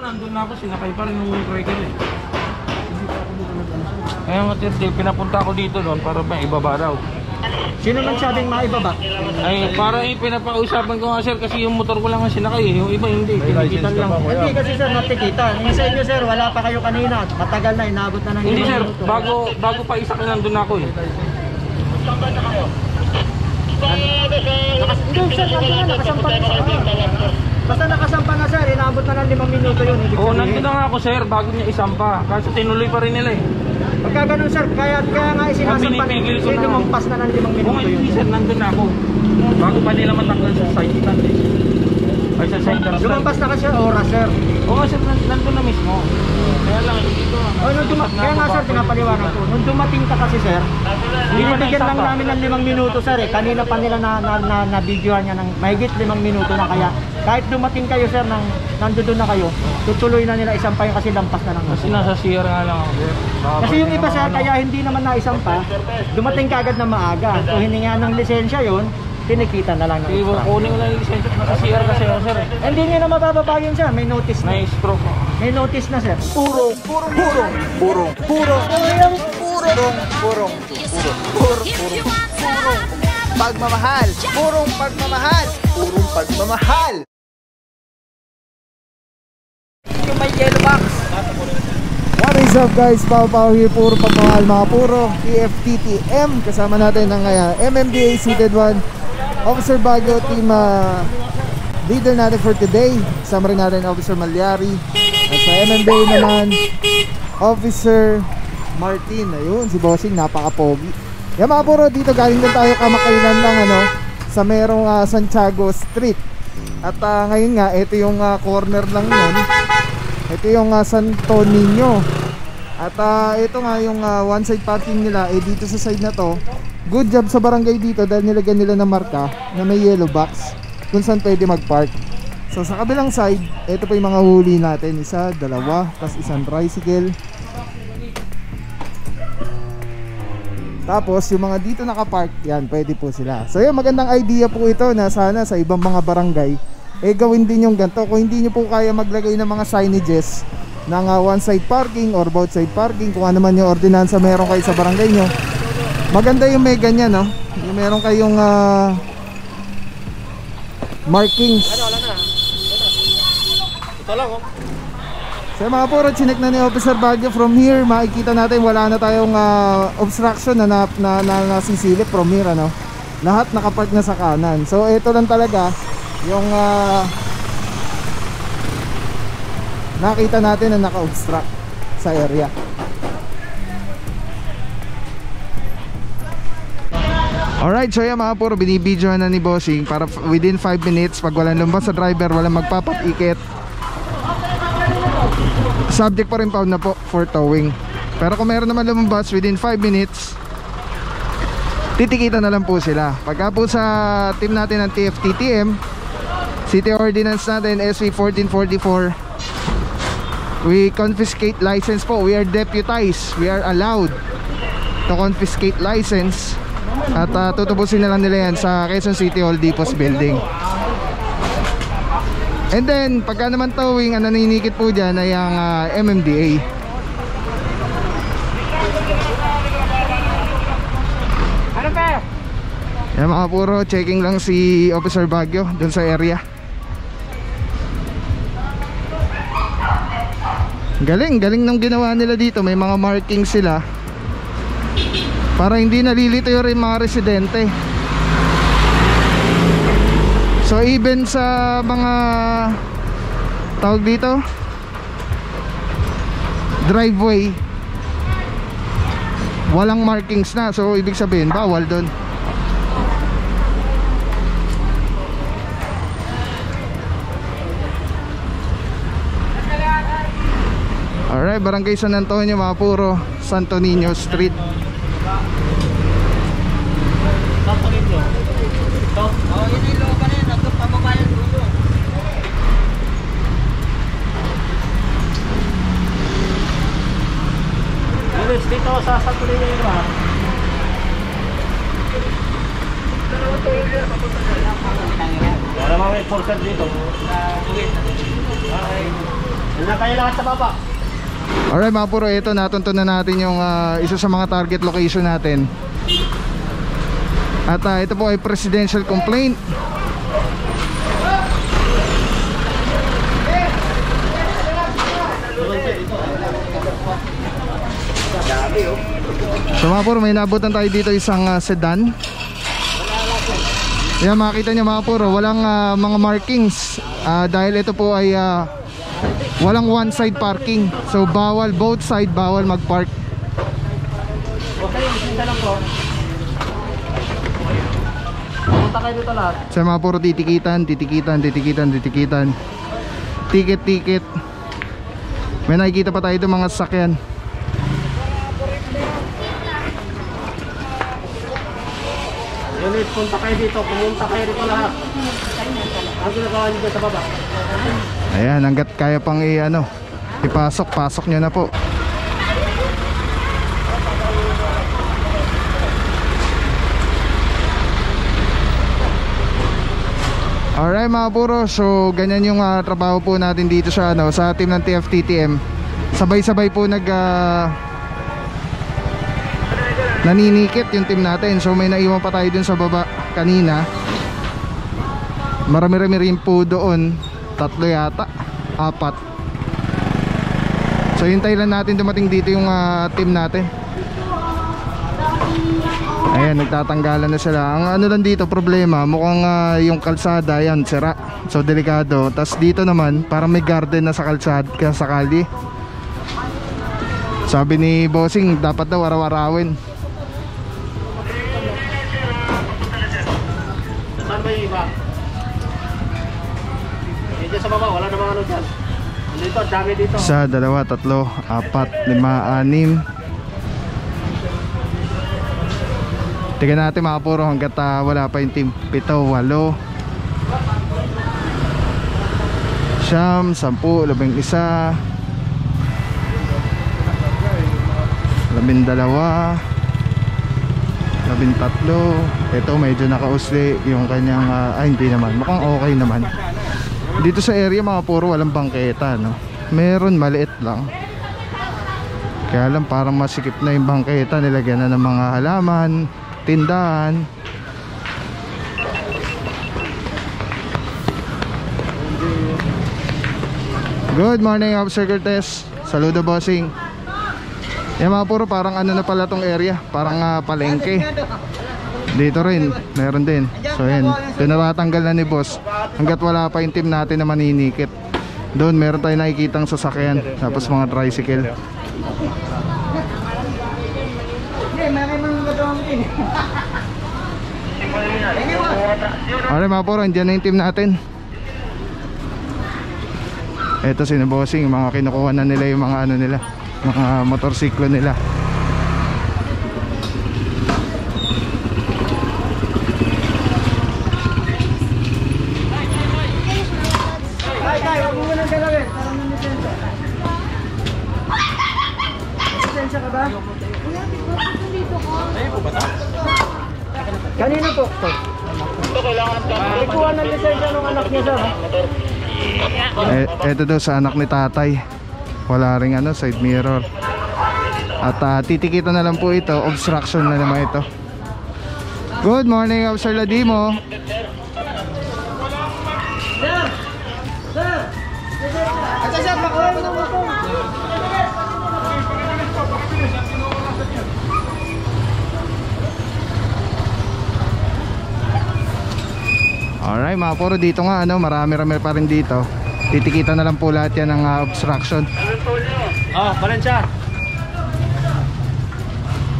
nandun na ako, sinakay pa rin yung breaker eh. Kaya nga pinapunta ako dito doon para may ibaba daw. Sino man sabing maibaba? Ay, para pinapausapan ko nga sir kasi yung motor ko lang ang sinakay eh. Yung iba hindi, kinikitan lang. Hindi kasi sir, natikita. Yung sa inyo sir, wala pa kayo kanina. Matagal na, inabot na ng hindi sir, bago pa isa nandun ako eh. Hindi sir, nakasampa na. Basta nakasampa na sir, inabot na ng 5 minuto yun. Oo, nandun na nga ako sir, bago niya isampa. Kasi tinuloy pa rin nila eh. Pagka ganun sir, kaya nga isinasampan, lumampas na ng 5 minuto yun. Hindi sir, nandun na ako. Bago pa nila matanggal sa side stand eh. Ay sa center stand. Lumampas na kasi oras sir. Oo sir, nandun na mismo. Kaya lang, dito. Kaya nga sir, pinapaliwanag ko. Nung dumating ka kasi sir, binibigyan lang namin ng 5 minuto sir eh. Kanina pa nila na-videoan niya ng mahigit 5 minuto na kaya. Kahit dumating kayo sir, nandoon na kayo, tutuloy na nila isampa yung kasi lampas na lang. Kasi nasa CR nga lang ako sir. Kasi yung iba sir, kaya hindi naman naisampa, dumating kagad na maaga. So hininga ng lisensya yun, tinikita na lang ng extra. Kunin ko lang yung lisensya nasa CR kasi ako sir eh. Hindi nyo na mabababa yun sir, may notice na. Na-stroke ako. May notice na sir. Purong pagmamahal. Purong pagmamahal. Yung may yellow box. What is up guys, Pao here, puro pagmamahal mga puro TFTTM. Kasama natin ang MMDA Seated 1 Officer Baguio team leader natin for today. Kasama rin natin Officer Malyari. At sa MMDA naman Officer Martin. Ayun, si Bossing, napaka-pogi. Yan mga puro, dito galing din tayo kamakailan lang sa merong Santiago Street. At ngayon nga, ito yung corner lang nun. Ito yung Santo Niño. At ito nga yung one side parking nila dito sa side na to. Good job sa barangay dito dahil nilagyan nila ng marka na may yellow box kung saan pwede mag-park. So sa kabilang side, ito pa yung mga huli natin. Isa, dalawa, tas isang tricycle. Tapos yung mga dito nakapark, yan, pwede po sila. So yun, magandang idea po ito na sana sa ibang mga barangay gawin din yung ganito. Kung hindi nyo po kaya maglagay ng mga signages ng one side parking or both side parking, kung ano man yung ordinansa meron kayo sa barangay nyo, maganda yung may ganyan, no? Yung meron kayong markings. Ito lang oh. So mga puro, chinek na ni Officer Baguio. From here, makikita natin wala na tayong obstruction na nasisilip from here, lahat nakapark na sa kanan. So ito lang talaga yung nakita natin na naka-obstruct sa area. Alright, so yan mga puro, binibidyohan na ni Bossing para within 5 minutes, pag walang lumabas sa driver, walang magpapapikit, subject pa rin pound na po for towing. Pero kung meron naman lumabas within 5 minutes, titikita na lang po sila. Pagka po sa team natin ng TFTTM, City Ordinance natin SB 1444, we confiscate license po. We are deputized, we are allowed to confiscate license. At tutubusin na lang nila yan sa Quezon City Hall Depots Building. And then pagka naman towing, ang naninikit po dyan ay ang MMDA. Ano pa? Yan mga puro, checking lang si Officer Baguio dun sa area. Galing nung ginawa nila dito. May mga markings sila para hindi nalilito yung mga residente. So even sa mga tawag dito driveway, walang markings na. So ibig sabihin bawal doon. Alright, Barangay San Antonio mga puro, Santo Niño Street. Santo Niño. Ito? Oo, yun yung looban na yun. Ito, pababayan dulo. Luis, dito sa Santo Niño yun ba? Para mga enforcer dito. Okay. Wala kayo lahat sa baba. Alright mga puro, ito natunto na natin yung isa sa mga target location natin. At ito po ay presidential complaint. So mga puro, may nabutan tayo dito isang sedan. Yan, makita nyo mga puro, walang mga markings dahil ito po ay walang one side parking. So bawal, both side bawal mag-park. Okay, isa lang po. Punta kayo dito lahat. So mga puro, titikitan. Ticket. May nakikita pa tayo doon mga sasakyan. Unit, punta kayo dito. Pumunta kayo dito lahat. Ang ginagawa nyo dyan sa baba. Ayan, hanggat kaya pang pasok nyo na po. Alright mga puro, so ganyan yung trabaho po natin dito sa team ng TFTTM. Sabay-sabay po naninikit yung team natin. So may naiwan pa tayo dun sa baba kanina. Marami-rami rin po doon. 3 yata, 4. So hintay lang natin dumating dito yung team natin. Ayan, nagtatanggalan na sila. Ang ano lang dito, problema, mukhang yung kalsada, yan, sira. So delikado. Tapos dito naman, parang may garden na sa kalsada, kaya sa kali. Sabi ni Bossing, dapat daw araw-arawin. Saan ba yung iba? Dito sa baba, wala namang ano dyan. Dito, dami dito. 1, 2, 3, 4, 5, 6. Tingnan natin mga puro hanggat wala pa yung team. 7, 8, 9, 10, 11, 12, 13. Ito medyo nakausli yung kanyang hindi naman, mukhang okay naman. Dito sa area mga puro walang bangketa, no? Meron, maliit lang. Kaya lang parang masikip na yung bangketa. Nilagyan na ng mga halaman, tindahan. Good morning, Officer Cortez. Saludo, Bossing. Yan mga puro, parang ano na pala tong area, parang palengke. Dito rin, meron din. So yan, tinatanggal na ni boss hanggat wala pa yung team natin na maninikit. Doon meron tayong nakikitang sasakyan, tapos mga tricycle. Alright mga puro, andyan na yung team natin. Eto si Bossing, mga kinukuha na nila yung mga ano nila, mga motorsiklo nila. Kaya, huwag mo muna galawin. Parang may lisensya. Lisensya ka ba? Kanino po? Ito kailangan ka. Ikuha ng lisensya ng anak niya, sir. Eto daw sa anak ni tatay. Wala ring ano, side mirror. At titikitan na lang po ito. Obstruction na naman ito. Good morning, Officer Ladimo. Alright mga puro, dito nga ano, marami-rami pa rin dito. Titikita na lang po lahat yan ng obstruction. Oh, Valencia.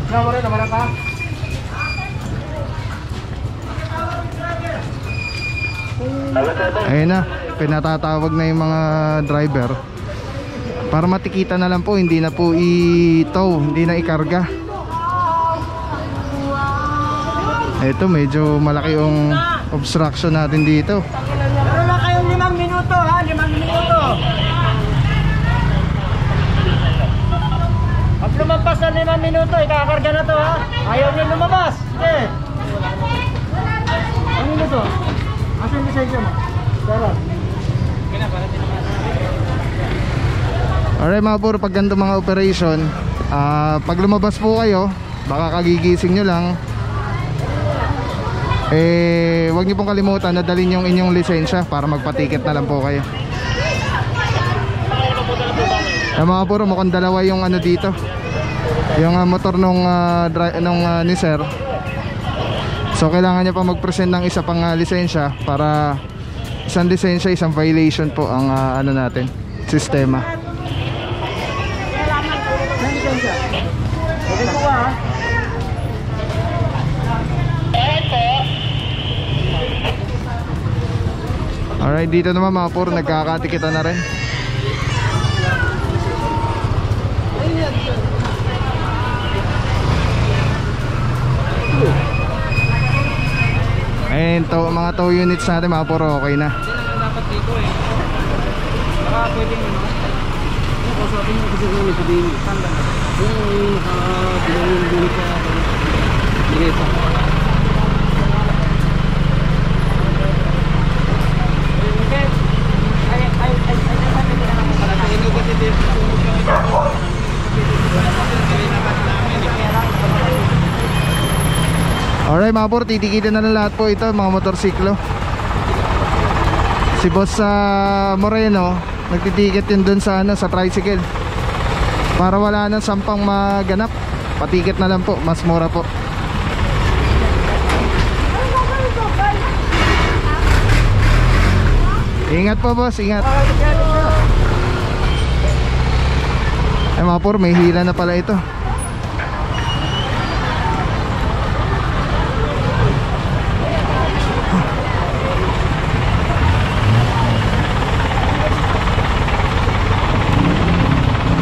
Naman rin, naman ka. Ayun na, pinatatawag na yung mga driver para matikita na lang po, hindi na po i-tow, hindi na ikarga. Ito medyo malaki yung obstruction natin dito. Meron lang kayong 5 minuto ha, 5 minuto. Pag lumampas na 5 minuto, ikakarga na to ha. Ayaw nyo lumabas. Sige. Ano minuto? Asan yung lisensya mo? Sarap. Alright mga puro, pag ganito mga operation, pag lumabas po kayo, baka kagigising nyo lang, huwag nyo pong kalimutan na dalhin yung inyong lisensya para magpatiket na lang po kayo. Mga puro, mukhang dalawa yung ano dito, yung motor nung ni sir. So kailangan niya pa mag-present ng isa pang lisensya, para isang lisensya, isang violation po ang ano natin, sistema. Alright, dito naman mga puro, nagkakatikitan na rin. Ayun, mga tow units natin mga puro, okay na. Dapat dito eh. Baka pwede mo no? Yung kausapin mo kasi kung sabihin mo, saan ba? Yung pinangin bulit ka. Dito. Alright mga puro, titikitin na lang lahat po ito, mga motorsiklo. Si Boss Moreno, nagtitikit yun dun sa, sa tricycle, para wala nang sampang maganap. Patikit na lang po, mas mura po. Ingat po boss, ingat. Ay mga puro, may hila na pala ito.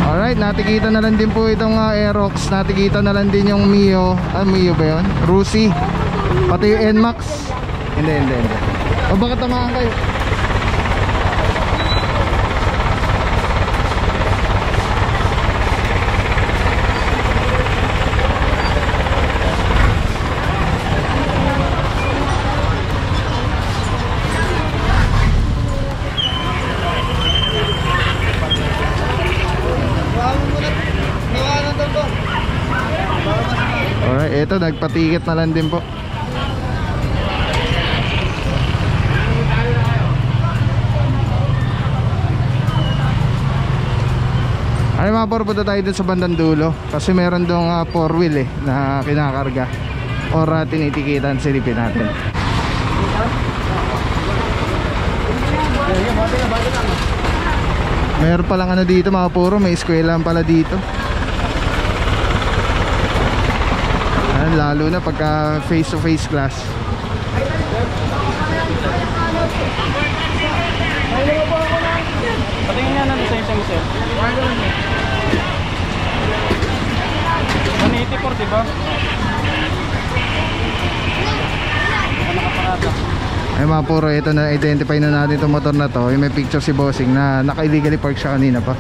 Alright, natikita na lang din po itong Aerox. Natikita na lang din yung Mio. Mio ba yun? Rusi. Pati yung NMAX. Hindi. O baka tamaan kayo? Alright, ito nagpatikit na lang din po. Ay mga por, punta tayo dun sa bandang dulo, kasi meron dong 4-wheel na kinakarga or tinitikitan, silipin natin. Meron palang ano dito mga puro, may eskwelahan pala dito. Lalo na pagka face to face class. Patingin nga ng lisensya mo sir. 184 diba? Nakaparada. Ay mga puro, ito na identify na natin itong motor na to. Yung may picture si Bossing na naka-illegally park siya kanina pa.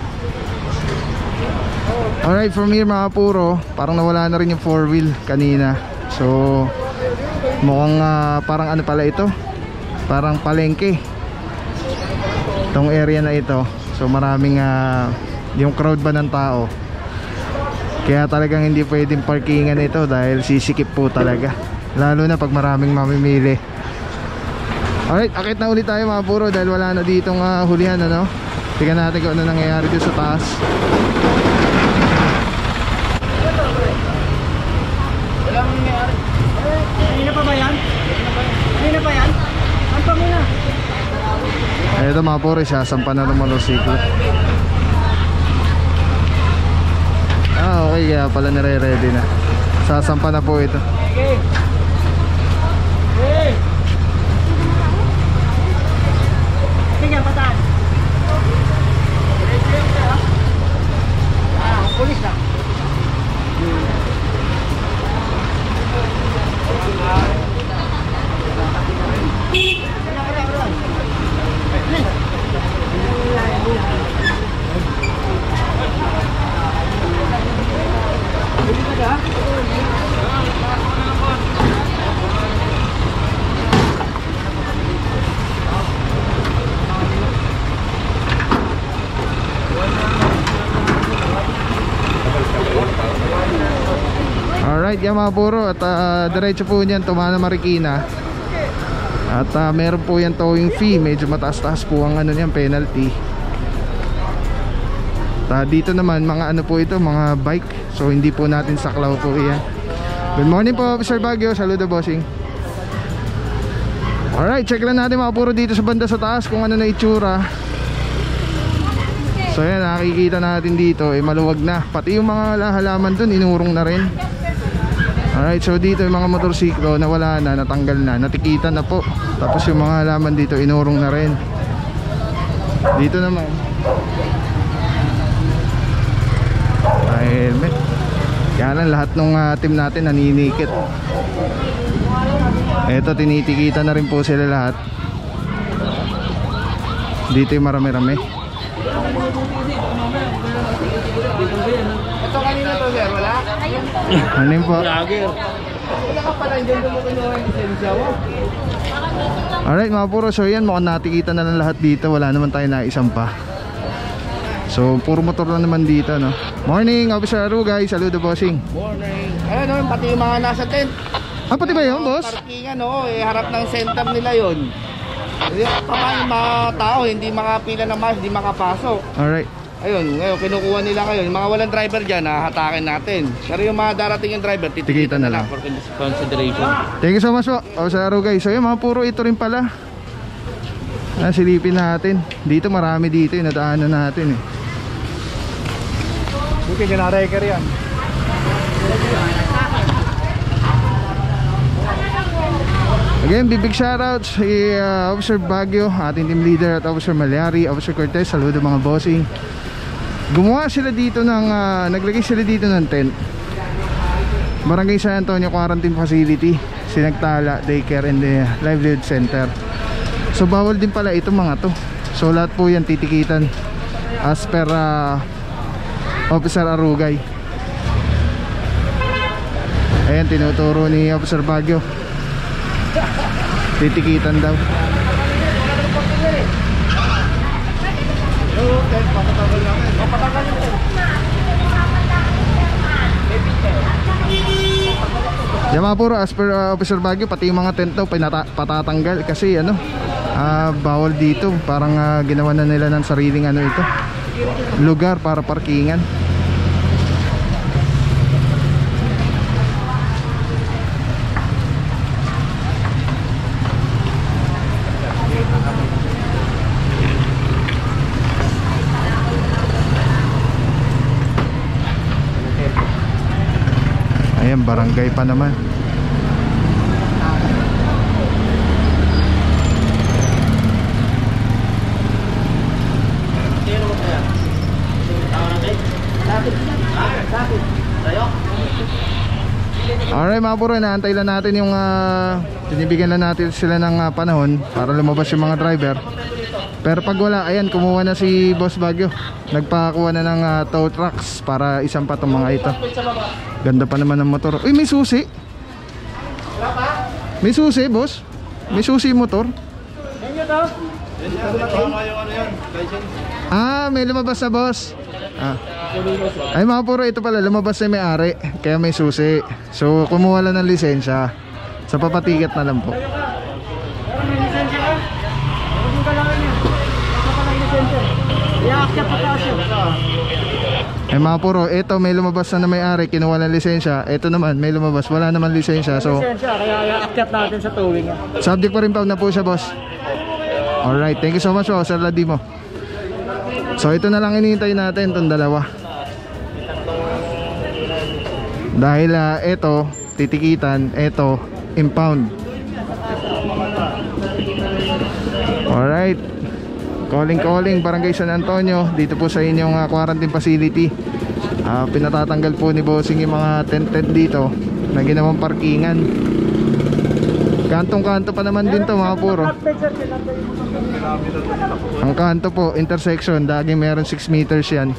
Alright, from here mga puro, parang nawala na rin yung 4-wheel kanina. So mukhang parang ano pala ito, parang palengke itong area na ito. So maraming yung crowd ba ng tao, kaya talagang hindi pwedeng parkingan ito dahil sisikip po talaga, lalo na pag maraming mamimili. Alright, akit na ulit tayo mga puro dahil wala na ditong hulihan, ano. Tingnan natin kung ano nangyayari dito sa taas. Kanina pa ba yan? Kanina pa yan? Ampa mo na. Ito mga puro, sasampa na ng motorsiklo. Okay, kaya pala nire-ready na. Sasampa na po ito. Okay. Hey! Tingnan, pataan. Pulis na. Alright, yan mga puro. At diretso po niyan Tumana Marikina. At meron po yan towing fee. Medyo mataas-taas po ang ano niyan, penalty. Dito naman mga ano po ito, mga bike. So hindi po natin saklaw po yan. Good morning po Officer Baguio. Saludo bossing. Alright, check lang natin mga puro dito sa banda sa taas kung ano na itsura. So yan, nakikita natin dito maluwag na. Pati yung mga halaman dun inurong na rin. Alright, so dito yung mga motorsiklo nawala na, natanggal na, natikitan na po. Tapos yung mga halaman dito inurong na rin. Dito naman helmet. Kaya lang lahat ng team natin naninikit. Eto, tinitikita na rin po sila lahat. Dito yung marami-rami. Ito kanina to sir, wala? Ano yun po? Wala ka pala, hindi mo kinuha yung lisensya mo. Alright mga puro, so yan mukhang natikita na lang lahat dito. Wala naman tayo na isang pa. So puro motor na naman dito, no? Morning Officer Arugay, saludo bossing. Morning. Ayun, pati yung mga nasa tent. Pati ba yun boss? Parkingan, harap ng center nila yun. Paano yung mga tao, hindi makapila ng mas, hindi makapasok. Alright. Ayun, ngayon kinukuha nila ngayon. Yung mga walang driver dyan, hahatakin natin. Pero yung mga darating yung driver, Tikitan na lang for consideration. Thank you so much po Officer Arugay. So yun mga puro, ito rin pala. Silipin natin. Dito marami dito yung nadaanan natin eh. Buti nyo na-reker yan. Again, big shoutouts si Officer Baguio, ating team leader, at Officer Malyari, Officer Cortez. Saludo mga bossing. Gumawa sila dito ng naglagay sila dito ng tent. Barangay San Antonio Quarantine Facility, Sinagtala Daycare and the Livelihood Center. So bawal din pala ito mga to. So lahat po yan titikitan as per Officer Arugay. Ayan, tinuturo ni Officer Baguio. Titikitan daw. Yan mga puro, as per Officer Baguio, pati yung mga tent daw patatanggal kasi bawal dito. Parang ginawa na nila ng sariling ito, lugar para parkingan. Ayan, barangay pa naman. Alright mga puro, naantay lang natin yung binibigyan lang natin sila ng panahon para lumabas yung mga driver. Pero pag wala, ayan, kumuha na si Boss Baguio. Nagpakakuha na ng tow trucks para isang pa itong mga ito. Ganda pa naman ng motor. Uy, may susi. May susi, boss. May susi motor. May lumabas na, boss. Ay mga puro, ito pala, lumabas na may-ari. Kaya may susi. So kumuha lang ng lisensya. Sa papatiket na lang po. Ay mga puro, ito may lumabas na may-ari, kinuha ng lisensya. Ito naman, may lumabas, wala naman lisensya. So Kaya i-akyat natin sa towing. subject pa rin pa na po siya, boss. Alright, thank you so much po, Sir Ladimo. So ito na lang hinihintay natin, itong dalawa. Dahil ito, titikitan, ito, impound. Alright, calling Barangay San Antonio, dito po sa inyong quarantine facility. Pinatatanggal po ni Bossing yung mga tent dito na ginawang parkingan. Kantong-kanto pa naman din to mga puro. Ang kanto po, intersection, daging meron 6 meters yan.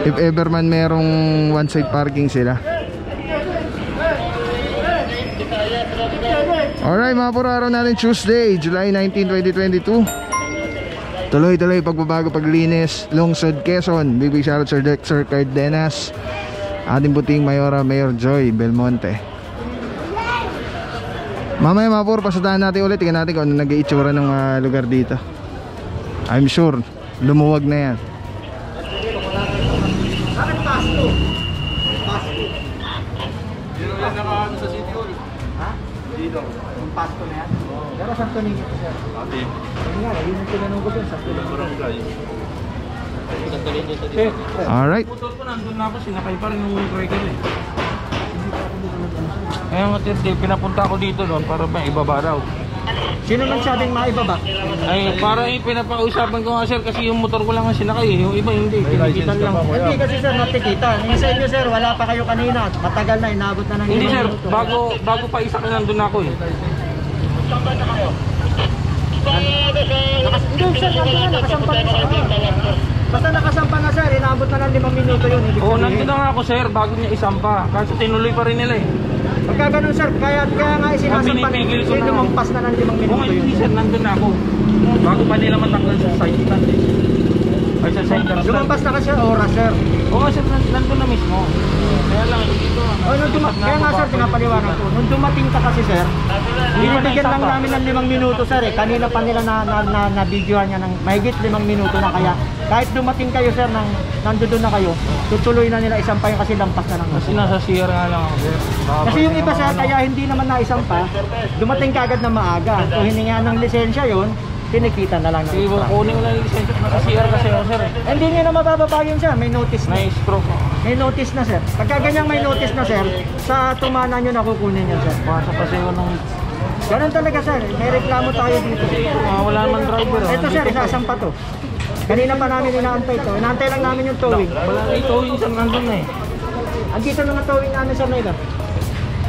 If ever man merong one side parking sila. Alright mga puro, araw natin Tuesday, July 19, 2022. Tuloy-tuloy pagbabago, paglinis, Lungsod, Quezon. Big shoutout Sir Dexter Cardenas, ating puting Mayora, Mayor Joy Belmonte. Mamaya mga puro, pasadahan natin ulit. Tingnan natin kung ano nag-iitsura ng lugar dito. I'm sure lumuwag na yan. Bakit pasto? Pasto. Dito yan nakaano sa City Hall. Ha? Dito. Yung pasto na yan? Pero saan to ninyo to, sir? Ate. Hindi nga, yun yung tinanong ko dun, saan to ninyo? Barangay. Alright. Motor ko nandun na ako, sinakay pa rin yung breaker eh. Kaya nga pinapunta ko dito doon para may ibaba daw. Sino nagsabing maibaba? Ay, para pinapausapan ko nga sir kasi yung motor ko lang ang sinakay, yung iba hindi, kinikitan lang. Hindi kasi sir, nakikita. Yung sa inyo sir, wala pa kayo kanina. Matagal na, inabot na ng Hindi sir, minuto. bago pa isa nandun ako eh. Hindi sir, nandun na, nakasampa na sir. Basta nakasampa na sir, inabot na ng 5 minuto yun. Oo, nandun na nga ako sir, bago niya isampa. Kasi tinuloy pa rin nila eh. Pagka ganun sir, kaya nga isinasampa Pinipigil ko na. lumampas na ng 5 Oo, minuto yun. hindi sir, nandun na ako. Bago pa nila matanggal sa side stand eh. Ay, sa center stand. Lumampas na kasi oras sir. Oo nga sir, nandun na mismo. Kaya lang, dito. Kaya nga sir, pinapaliwanag ko. Nung dumating ka kasi sir, binibigyan lang namin ng 5 minuto sir eh. Kanina pa nila na-videoan niya ng mahigit 5 minuto na, kaya kahit dumating kayo sir, nandoon na kayo, tutuloy na nila isampa yung kasi lampas na lang. Kasi nasa CR nga lang ako sir. Kasi yung iba sir, kaya hindi naman naisampa, dumating kagad na maaga. So hininga ng lisensya yun, tinikita na lang ng Sige, extra. kunin ko lang yung lisensya nasa CR kasi ako sir eh. Hindi nyo na mabababa yun sir, may notice na. Na-stroke ako. May notice na sir. Pagka ganyang may notice na sir, sa tumana nyo nakukunin yan sir. Baka sa paseo ng... Ganun talaga sir, may reklamo tayo dito. wala naman driver. Ito sir, isasampa to. Kanina pa namin inaantay to. Inaantay lang namin yung towing. Wala na itowing sir, nandun na eh. Andito na nga towing namin sir na ito.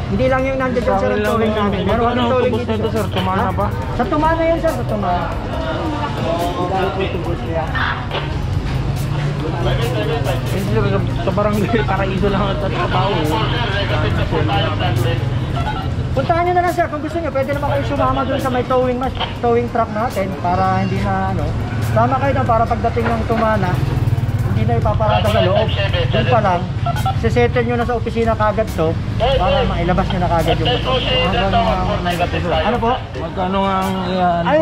Hindi lang yung nandito sir ang towing namin. Meron kami towing Autobus dito nito sir, tumana pa. Sa tumana yan sir, sa tumana. Dahil po tubos niya. Hindi sir, sa barangay, Paraiso lang at trabaho. Puntahan nyo na lang sir, kung gusto nyo, pwede naman kayo sumama dun sa may towing truck natin para hindi na sama kayo na para pagdating ng tumana, hindi na ipaparada sa loob. Doon pa lang, sisettle nyo na sa opisina kagad to para mailabas nyo na kagad yung motor. Ano po? Magkano nga ang... Ay,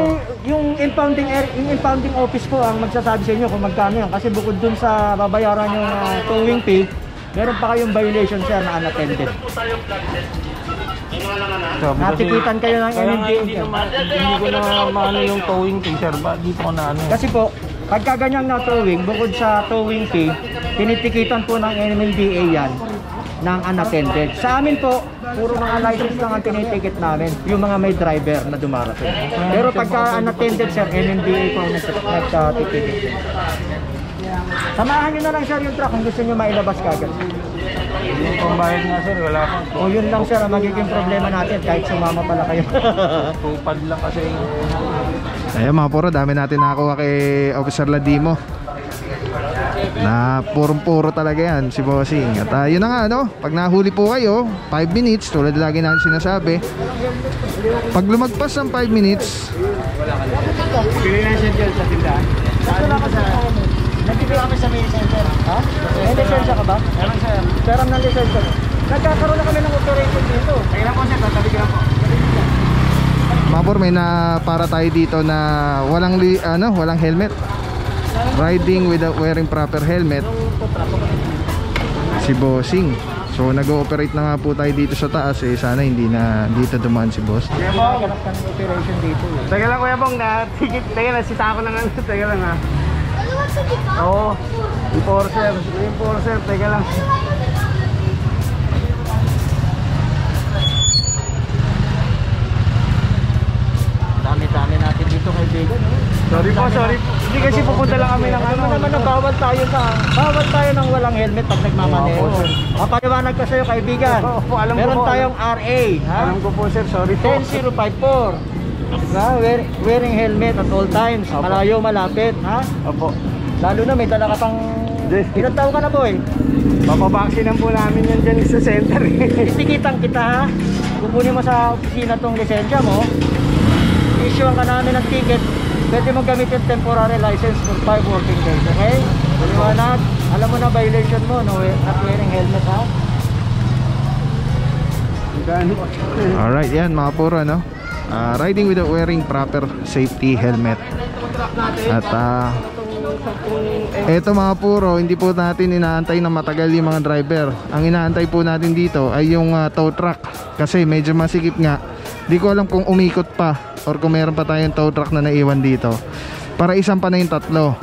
yung impounding office po ang magsasabi sa inyo kung magkano yan. Kasi bukod dun sa babayaran yung towing fee, meron pa kayong violation sir na unattended. Natikitan kayo ng Kaya nga MMDA. hindi ko na maano yung towing fee sir. Ba dito ko na ano? Kasi po, pagka ganyang na towing, bukod sa towing fee, tinitikitan po ng MMDA yan ng unattended. Sa amin po, puro mga license lang ang tinitikit namin, yung mga may driver na dumarating. Pero pagka unattended sir, MMDA po ang nagtitikit. Samahan nyo na lang sir yung truck kung gusto nyo mailabas kagad. Yung pambayad nga sir, wala pa. O yun lang sir ang magiging problema natin kahit sumama pala kayo. Tupad lang kasi yung... Ayan mga puro, dami natin nakakuha kay Officer Ladimo. Na purong-puro talaga yan si Bossing. At yun na nga pag nahuli po kayo 5 minutes, tulad lagi natin sinasabi, pag lumagpas ng 5 minutes, Pili na siya dyan sa tindahan. Wala ka sa... Nagpipili kami sa main center. Ha? May lisensya ka ba? Meron sir. Meron ng lisensya mo. Nagkakaroon na kami ng operation dito. Kaya lang po sir, tatabi ka po. mga puro, may na para tayo dito na walang helmet. Riding without wearing proper helmet. Si Bossing. So nag-ooperate na nga po tayo dito sa taas sana hindi na dito dumaan si Boss. Kaya mo, ganap kami operation dito. Teka lang Kuya Bong, teka lang, sita ko ng teka lang ha. Oo, enforcer, teka lang. Dami-dami natin dito kaibigan. Sorry po. Hindi kasi pupunta lang kami ng naman na bawal tayo ng walang helmet pag nagmamaneho. Papaliwanag ko sa iyo kaibigan. Opo, alam ko Meron po. tayong RA, ha? Alam ko po sir, sorry po. 10054. Wearing helmet at all times. Opo. Malayo, malapit, ha? Opo. Lalo na may dala ka pang... Ilan taon ka na boy? Papabaksinan po namin yan dyan sa center. Tikitan kita ha. Kukunin mo sa opisina tong lisensya mo. Issuean ka namin ng ticket. pwede mong gamitin temporary license for 5 working days, okay? Paliwanag, alam mo na violation mo, no, not wearing helmet, ha? Alright, yan mga puro, no? Riding without wearing proper safety helmet. At eto mga puro, hindi po natin inaantay na matagal yung mga driver. Ang inaantay po natin dito ay yung tow truck. Kasi medyo masikip nga. Di ko alam kung umikot pa or kung meron pa tayong tow truck na naiwan dito. Para isang pa na yung tatlo.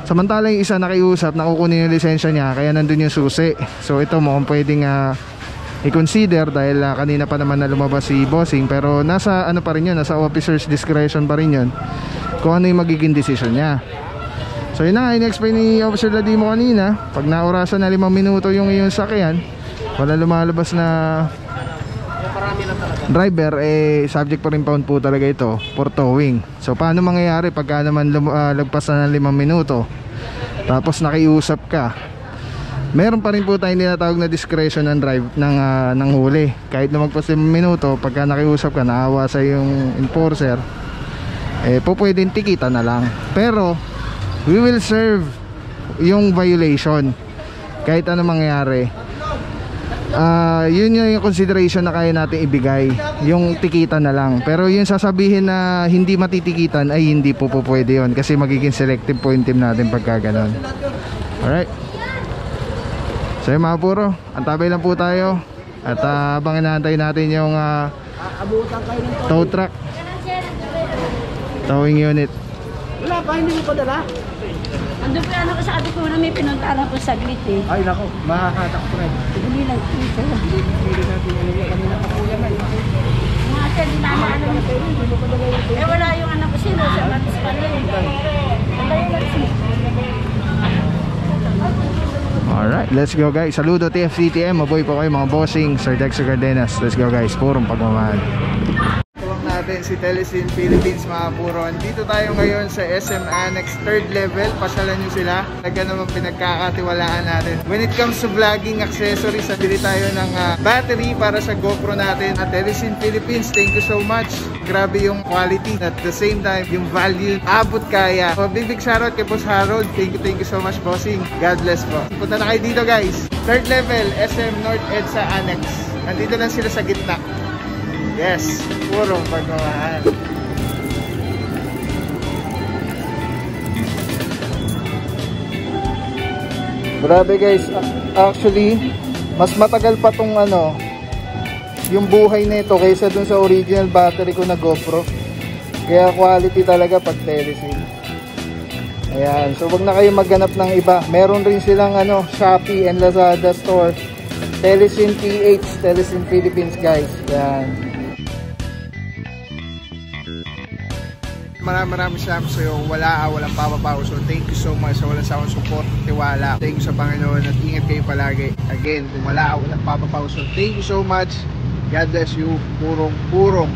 Samantala yung isa nakiusap na kukunin yung lisensya niya, kaya nandun yung susi. So ito mukhang pwedeng i-consider dahil kanina pa naman na lumabas si bossing, pero nasa ano pa rin yun, nasa officer's discretion pa rin yun kung ano yung magiging decision niya. So yun na nga, in-explain ni Officer Ladimo kanina, pag naorasan na 5 minuto yung iyong sakyan, wala lumalabas na driver, subject pa rin pound po talaga ito for towing. So paano mangyayari pagka naman lagpas na ng 5 minuto tapos nakiusap ka? Meron pa rin po tayong tinatawag na discretion ng drive ng huli. Kahit lumagpas 5 minuto, pagka nakiusap ka, naawa sa yung enforcer, po pwedeng tikita na lang. Pero we will serve yung violation kahit ano mangyari. Yun yung consideration na kaya natin ibigay, yung tikita na lang. Pero yung sasabihin na hindi matitikitan ay hindi po pwede yun, kasi magiging selective po yung team natin pagka ganon. Alright, so yung mga puro, antabay lang po tayo. At habang inaantay natin yung tow truck, towing unit. Wala pa, hindi mo pa dala? Andun po ano ko sa atin ko na may pinuntahan ko saglit eh. Ay nako, makakatak ko rin. Hindi lang ito. Hindi natin ano kanina pa po yan. Mga sir, di na ano na kayo. Eh wala yung anak ko sino sa Matis pa rin. Alright, let's go guys. Saludo TFCTM, mabuhay po kayo mga bossing, Sir Dexter Cardenas. Let's go guys, purong pagmamahal. Tuwang natin si Telesin Philippines mga puro. Dito tayo ngayon sa SM Annex 3rd level. Pasyalan nyo sila. Talaga naman pinagkakatiwalaan natin. When it comes to vlogging accessories, nabili tayo ng battery para sa GoPro natin. At Telesin Philippines, thank you so much. Grabe yung quality, at the same time yung value, abot kaya. So big shoutout kay Boss Harold. Thank you so much bossing. God bless po. Punta na kayo dito guys. 3rd level, SM North EDSA Annex. Nandito lang sila sa gitna. Yes, purong pagmamahal. Grabe guys, actually mas matagal pa tong yung buhay nito kaysa dun sa original battery ko na GoPro. Kaya quality talaga pag Telesin. Ayan, so wag na kayo maghanap ng iba. Meron rin silang Shopee and Lazada store. Telesin PH, Telesin Philippines guys. Ayan. Maraming salamat sa iyo. Walang papapaw. So thank you so much sa walang sawang support, tiwala. Thank you sa Panginoon at ingat kayo palagi. Again, kung walang papapaw. So thank you so much. God bless you. Purong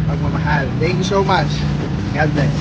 pagmamahal. Thank you so much. God bless.